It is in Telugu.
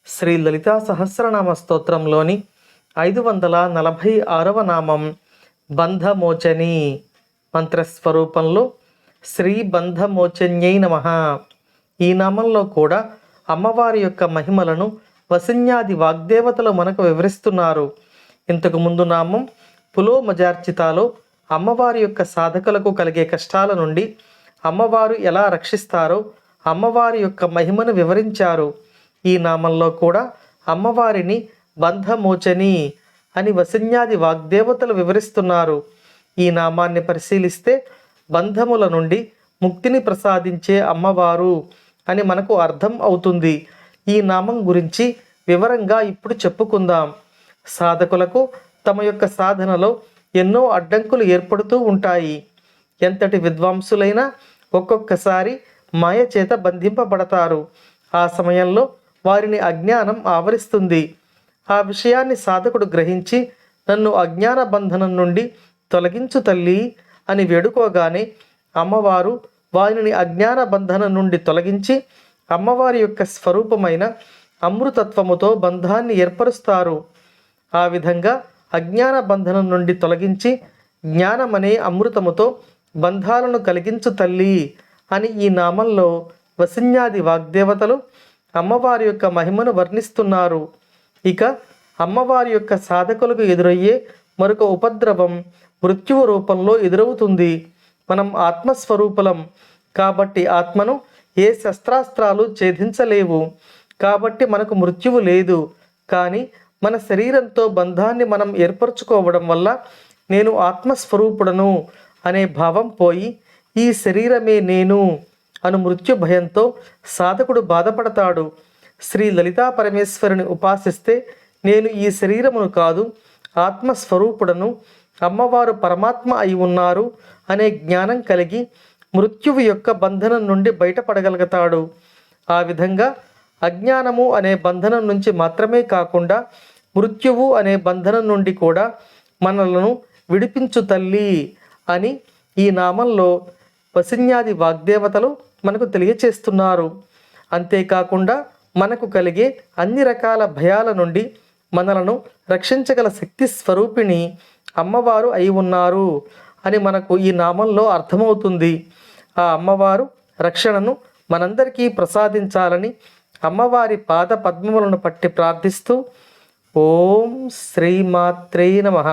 శ్రీ లలితా సహస్రనామ స్తోత్రంలోని 546వ నామం బంధమోచని. మంత్రస్వరూపంలో శ్రీ బంధమోచన్యై నమః. ఈ నామంలో కూడా అమ్మవారి యొక్క మహిమలను వసిన్యాది వాగ్దేవతలు మనకు వివరిస్తున్నారు. ఇంతకు ముందు నామం పులోమజార్చితాలో అమ్మవారి యొక్క సాధకులకు కలిగే కష్టాల నుండి అమ్మవారు ఎలా రక్షిస్తారో అమ్మవారి యొక్క మహిమను వివరించారు. ఈ నామంలో కూడా అమ్మవారిని బంధమోచని అని వసిన్యాది వాగ్దేవతలు వివరిస్తున్నారు. ఈ నామాన్ని పరిశీలిస్తే బంధముల నుండి ముక్తిని ప్రసాదించే అమ్మవారు అని మనకు అర్థం అవుతుంది. ఈ నామం గురించి వివరంగా ఇప్పుడు చెప్పుకుందాం. సాధకులకు తమ యొక్క సాధనలో ఎన్నో అడ్డంకులు ఏర్పడుతూ ఉంటాయి. ఎంతటి విద్వాంసులైనా ఒక్కొక్కసారి మాయ చేత బంధింపబడతారు. ఆ సమయంలో వారిని అజ్ఞానం ఆవరిస్తుంది. ఆ విషయాన్ని సాధకుడు గ్రహించి నన్ను అజ్ఞాన బంధనం నుండి తొలగించు తల్లి అని వేడుకోగానే అమ్మవారు వారిని అజ్ఞాన బంధనం నుండి తొలగించి అమ్మవారి యొక్క స్వరూపమైన అమృతత్వముతో బంధాన్ని ఏర్పరుస్తారు. ఆ విధంగా అజ్ఞాన బంధనం నుండి తొలగించి జ్ఞానమనే అమృతముతో బంధాలను కలిగించు తల్లి అని ఈ నామంలో వసిన్యాది వాగ్దేవతలు అమ్మవారి యొక్క మహిమను వర్ణిస్తున్నారు. ఇక అమ్మవారి యొక్క సాధకులకు ఎదురయ్యే మరొక ఉపద్రవం మృత్యువు రూపంలో ఎదురవుతుంది. మనం ఆత్మస్వరూపులం కాబట్టి ఆత్మను ఏ శస్త్రాస్త్రాలు ఛేదించలేవు. కాబట్టి మనకు మృత్యువు లేదు. కానీ మన శరీరంతో బంధాన్ని మనం ఏర్పరచుకోవడం వల్ల నేను ఆత్మస్వరూపుడను అనే భావం పోయి ఈ శరీరమే నేను అను మృత్యు భయంతో సాధకుడు బాధపడతాడు. శ్రీ లలితా పరమేశ్వరుని ఉపాసిస్తే నేను ఈ శరీరమును కాదు ఆత్మస్వరూపుడను, అమ్మవారు పరమాత్మ అయి ఉన్నారు అనే జ్ఞానం కలిగి మృత్యువు యొక్క బంధనం నుండి బయటపడగలుగుతాడు. ఆ విధంగా అజ్ఞానము అనే బంధనం నుంచి మాత్రమే కాకుండా మృత్యువు అనే బంధనం నుండి కూడా మనలను విడిపించు తల్లి అని ఈ నామంలో వసిన్యాది వాగ్దేవతలు మనకు తెలియచేస్తున్నారు. అంతేకాకుండా మనకు కలిగే అన్ని రకాల భయాల నుండి మనలను రక్షించగల శక్తి స్వరూపిణి అమ్మవారు అయి ఉన్నారు అని మనకు ఈ నామంలో అర్థమవుతుంది. ఆ అమ్మవారు రక్షణను మనందరికీ ప్రసాదించాలని అమ్మవారి పాద పద్మములను పట్టి ప్రార్థిస్తూ ఓం శ్రీమాత్రే నమః.